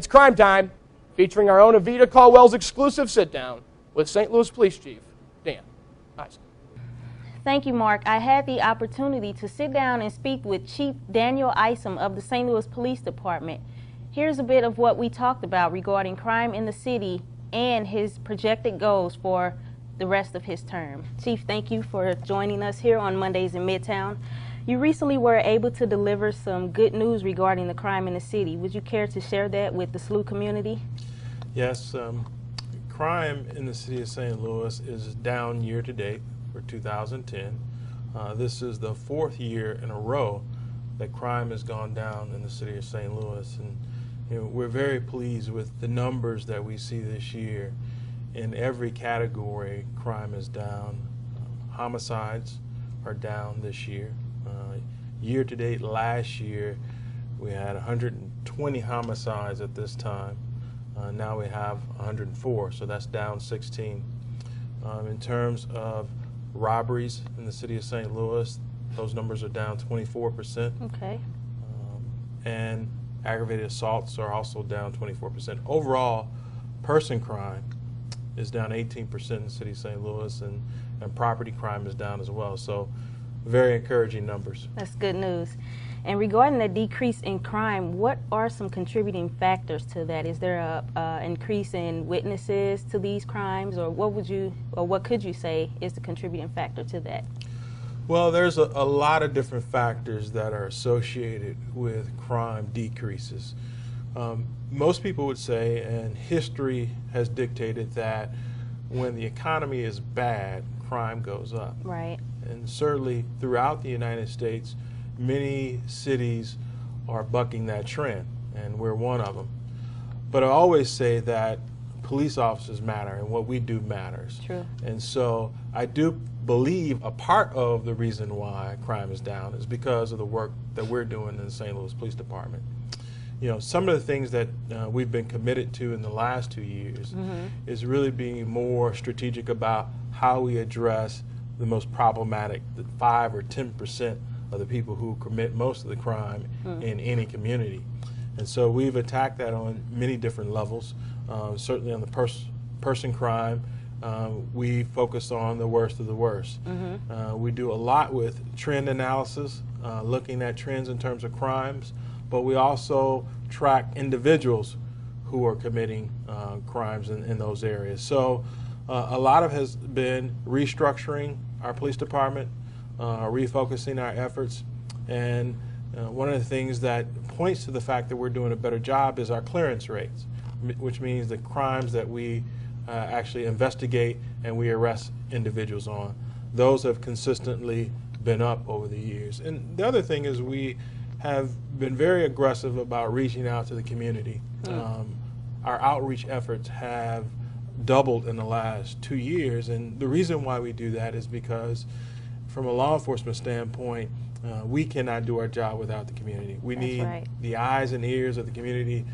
It's Crime Time, featuring our own Evita Caldwell's exclusive sit-down with St. Louis Police Chief Dan Isom. Thank you, Mark. I had the opportunity to sit down and speak with Chief Daniel Isom of the St. Louis Police Department. Here's a bit of what we talked about regarding crime in the city and his projected goals for the rest of his term. Chief, thank you for joining us here on Mondays in Midtown. You recently were able to deliver some good news regarding the crime in the city. Would you care to share that with the SLU community? Yes, crime in the city of St. Louis is down year to date for 2010. This is the 4th year in a row that crime has gone down in the city of St. Louis, and we're very pleased with the numbers that we see this year. In every category, crime is down. Homicides are down this year. Year to date last year, we had 120 homicides at this time. Now we have 104, so that's down 16. In terms of robberies in the city of St. Louis, those numbers are down 24%. Okay. And aggravated assaults are also down 24%. Overall, person crime is down 18% in the city of St. Louis, and property crime is down as well. So very encouraging numbers. That's good news. And regarding the decrease in crime, what are some contributing factors to that? Is there a increase in witnesses to these crimes, or what could you say is the contributing factor to that? Well, there's a lot of different factors that are associated with crime decreases. Most people would say, and history has dictated, that when the economy is bad, crime goes up. Right. And certainly throughout the United States, many cities are bucking that trend, and we're one of them. But I always say that police officers matter, and what we do matters. True. And so I do believe a part of the reason why crime is down is because of the work that we're doing in the St. Louis Police Department. Some of the things that we've been committed to in the last 2 years is really being more strategic about how we address the most problematic, the 5 or 10% of the people who commit most of the crime in any community. And so we've attacked that on many different levels. Certainly on the person crime, we focus on the worst of the worst. We do a lot with trend analysis, looking at trends in terms of crimes, but we also track individuals who are committing crimes in those areas. So a lot of has been restructuring our police department, refocusing our efforts, and one of the things that points to the fact that we're doing a better job is our clearance rates, which means the crimes that we actually investigate and we arrest individuals on. Those have consistently been up over the years. And the other thing is we have been very aggressive about reaching out to the community. Our outreach efforts have doubled in the last 2 years, and the reason why we do that is because from a law enforcement standpoint, we cannot do our job without the community. We need the eyes and ears of the community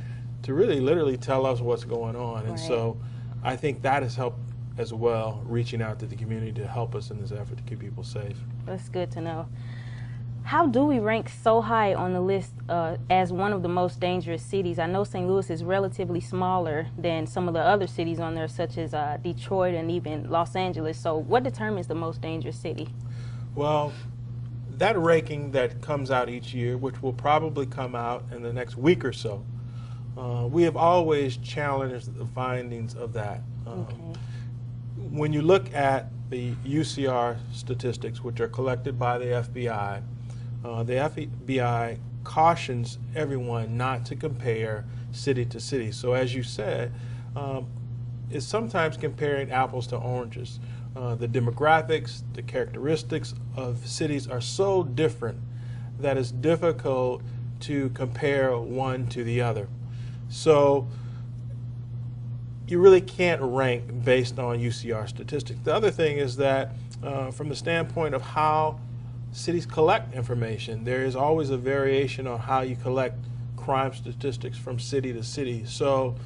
to really literally tell us what's going on. And so I think that has helped as well, reaching out to the community to help us in this effort to keep people safe. That's good to know. How do we rank so high on the list as one of the most dangerous cities? I know St. Louis is relatively smaller than some of the other cities on there, such as Detroit and even Los Angeles. So what determines the most dangerous city? Well, that ranking that comes out each year, which will probably come out in the next week or so, we have always challenged the findings of that. When you look at the UCR statistics, which are collected by the FBI cautions everyone not to compare city to city. So as you said, it's sometimes comparing apples to oranges. The demographics, the characteristics of cities are so different that it's difficult to compare one to the other. So you really can't rank based on UCR statistics. The other thing is that from the standpoint of how cities collect information, there is always a variation on how you collect crime statistics from city to city. So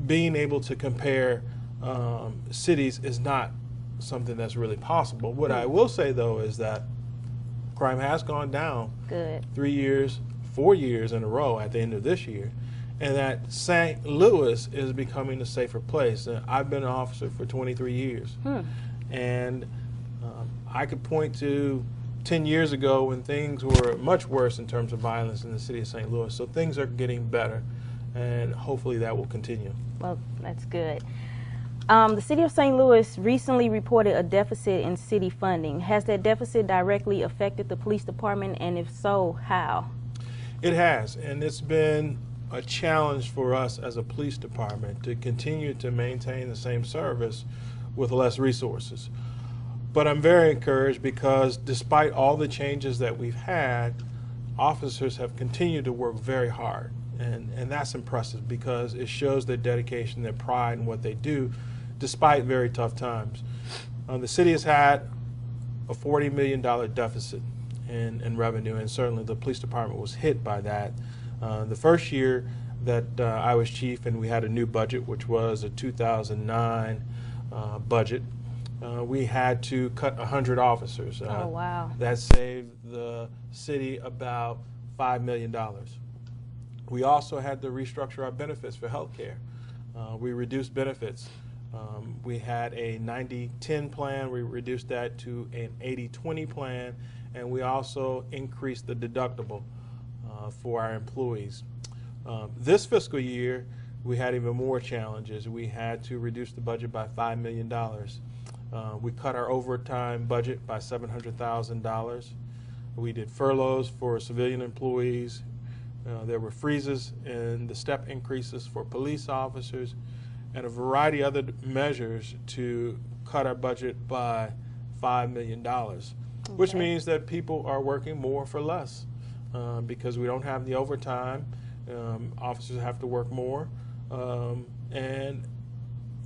being able to compare cities is not something that's really possible. What I will say, though, is that crime has gone down 3 years, 4 years in a row at the end of this year, and that St. Louis is becoming a safer place. I've been an officer for 23 years, and I could point to 10 years ago when things were much worse in terms of violence in the city of St. Louis. So things are getting better, and hopefully that will continue. Well, that's good. The city of St. Louis recently reported a deficit in city funding. Has that deficit directly affected the police department, and if so, how? It has, and it's been a challenge for us as a police department to continue to maintain the same service with less resources. But I'm very encouraged because despite all the changes that we've had, officers have continued to work very hard. And that's impressive because it shows their dedication, their pride in what they do, despite very tough times. The city has had a $40 million deficit in revenue, and certainly the police department was hit by that. The first year that I was chief and we had a new budget, which was a 2009 budget, we had to cut 100 officers. Oh, wow. That saved the city about $5 million. We also had to restructure our benefits for health care. We reduced benefits. We had a 90-10 plan. We reduced that to an 80-20 plan, and we also increased the deductible for our employees. This fiscal year, we had even more challenges. We had to reduce the budget by $5 million. We cut our overtime budget by $700,000. We did furloughs for civilian employees. There were freezes in the step increases for police officers, and a variety of other measures to cut our budget by $5 million, which means that people are working more for less because we don't have the overtime. Officers have to work more, and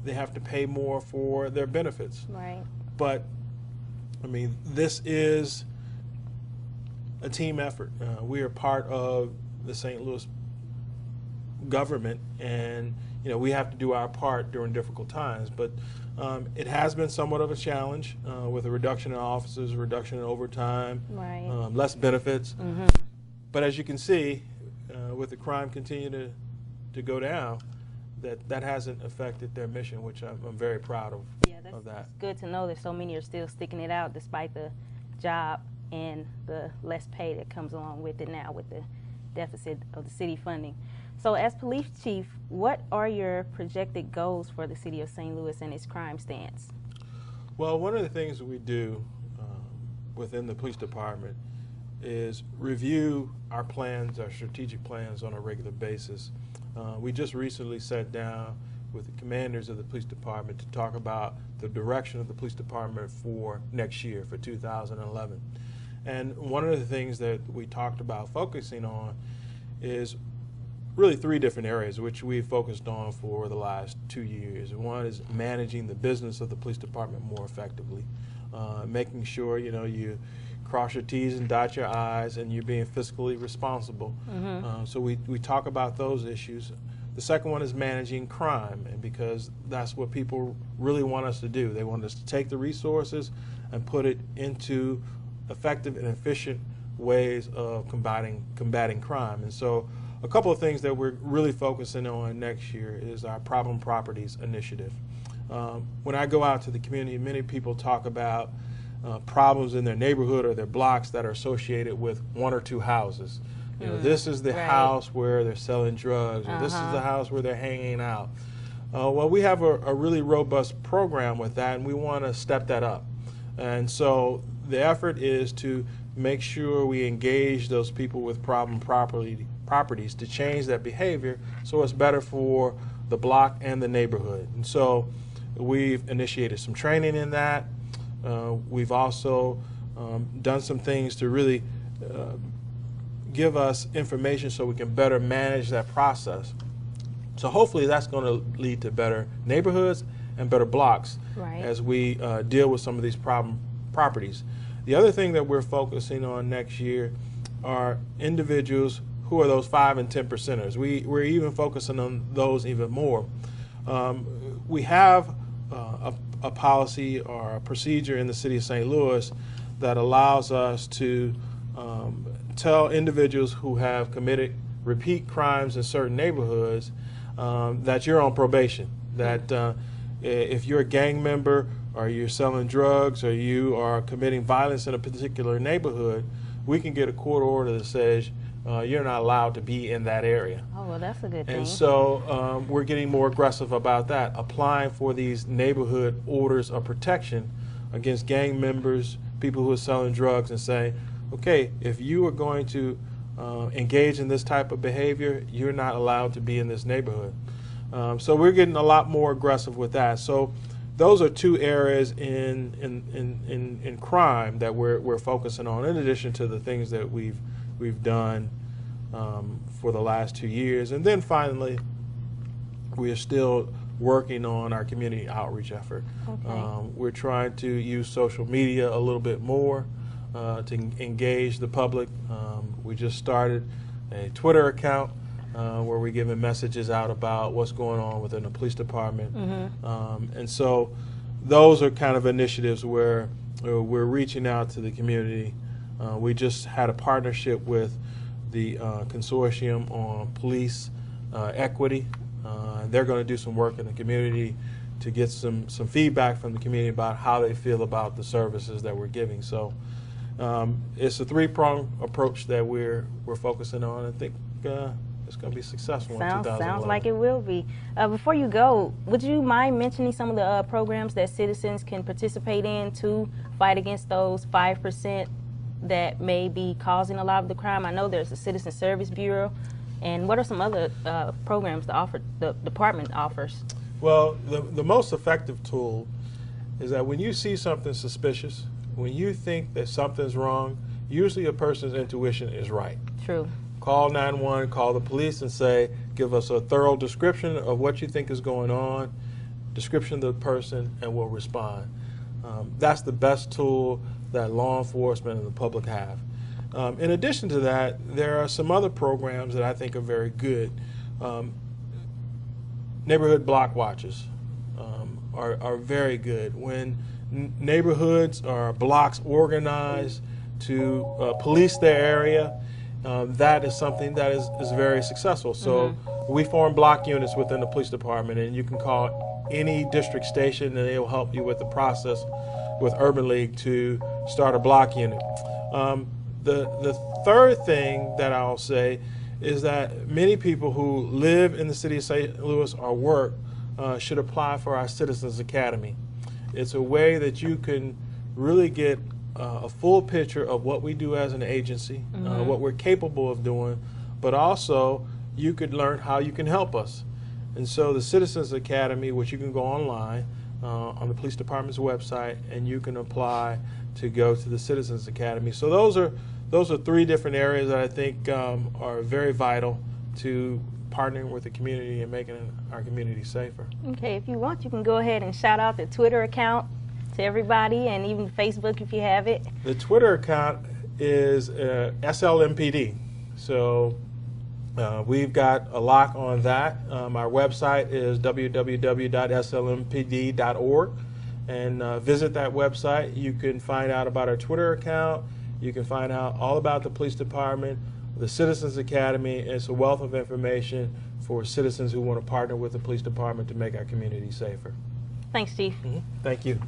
they have to pay more for their benefits. Right. But, I mean, this is a team effort. We are part of the St. Louis government, and we have to do our part during difficult times. But it has been somewhat of a challenge with a reduction in officers, a reduction in overtime, Right. Less benefits. But as you can see, with the crime continuing to go down, that hasn't affected their mission, which I'm very proud of. Yeah, of that. It's good to know that so many are still sticking it out despite the job and the less pay that comes along with it now with the deficit of the city funding. So as police chief, what are your projected goals for the city of St. Louis and its crime stance? Well, one of the things that we do within the police department is review our plans, our strategic plans on a regular basis. We just recently sat down with the commanders of the police department to talk about the direction of the police department for next year, for 2011. And one of the things that we talked about focusing on is really 3 different areas which we've focused on for the last 2 years. One is managing the business of the police department more effectively, making sure you cross your T's and dot your I's and you're being fiscally responsible. So we talk about those issues. The second one is managing crime, and because that's what people really want us to do. They want us to take the resources and put it into effective and efficient ways of combating crime. And so a couple of things that we're really focusing on next year is our Problem Properties Initiative. When I go out to the community, many people talk about problems in their neighborhood or their blocks that are associated with 1 or 2 houses. This is the house where they're selling drugs, or this is the house where they're hanging out. Well, we have a really robust program with that, and we want to step that up. And so the effort is to make sure we engage those people with problem properties to change that behavior so it's better for the block and the neighborhood. And so we've initiated some training in that. We've also done some things to really give us information so we can better manage that process. So hopefully that's going to lead to better neighborhoods and better blocks as we deal with some of these problem properties. The other thing that we're focusing on next year are individuals who are those 5 and 10%ers. We're even focusing on those even more. We have a policy or a procedure in the city of St. Louis that allows us to tell individuals who have committed repeat crimes in certain neighborhoods, that you're on probation. That if you're a gang member, or you're selling drugs, or you are committing violence in a particular neighborhood, we can get a court order that says you're not allowed to be in that area. Oh, well, that's a good thing. And so we're getting more aggressive about that, applying for these neighborhood orders of protection against gang members, people who are selling drugs, and saying, okay, if you are going to engage in this type of behavior, you're not allowed to be in this neighborhood. So we're getting a lot more aggressive with that. So those are two areas in crime that we're focusing on, in addition to the things that we've done for the last 2 years. And then finally, we are still working on our community outreach effort. Okay. We're trying to use social media a little bit more to engage the public. We just started a Twitter account where we're giving messages out about what's going on within the police department. Mm-hmm. And so those are kind of initiatives where we're reaching out to the community. We just had a partnership with the Consortium on Police Equity. They're going to do some work in the community to get some feedback from the community about how they feel about the services that we're giving. So it's a three-pronged approach that we're focusing on. I think it's going to be successful in 2011. Sounds like it will be. Before you go, would you mind mentioning some of the programs that citizens can participate in to fight against those 5% that may be causing a lot of the crime? I know there's a Citizen Service Bureau. And what are some other programs the department offers? Well, the most effective tool is that when you see something suspicious, when you think that something's wrong, usually a person's intuition is right. True. Call 911, call the police and say, give us a thorough description of what you think is going on, description of the person, and we'll respond. That's the best tool that law enforcement and the public have. In addition to that, there are some other programs that I think are very good. Neighborhood block watches are very good. When neighborhoods or blocks organized to police their area, that is something that is very successful. So we form block units within the police department, and you can call any district station and they will help you with the process with Urban League to start a block unit. The third thing that I'll say is that many people who live in the city of St. Louis or work should apply for our Citizens Academy. It's a way that you can really get a full picture of what we do as an agency, what we're capable of doing, but also you could learn how you can help us. And so the Citizens Academy, which you can go online on the police department's website, and you can apply to go to the Citizens Academy. So those are three different areas that I think are very vital to partnering with the community and making our community safer. Okay, if you want, you can go ahead and shout out the Twitter account to everybody, and even Facebook if you have it. The Twitter account is SLMPD. So we've got a lock on that. Our website is www.slmpd.org, and visit that website. You can find out about our Twitter account. You can find out all about the police department, the Citizens Academy. It's a wealth of information for citizens who want to partner with the police department to make our community safer. Thanks, Chief. Thank you.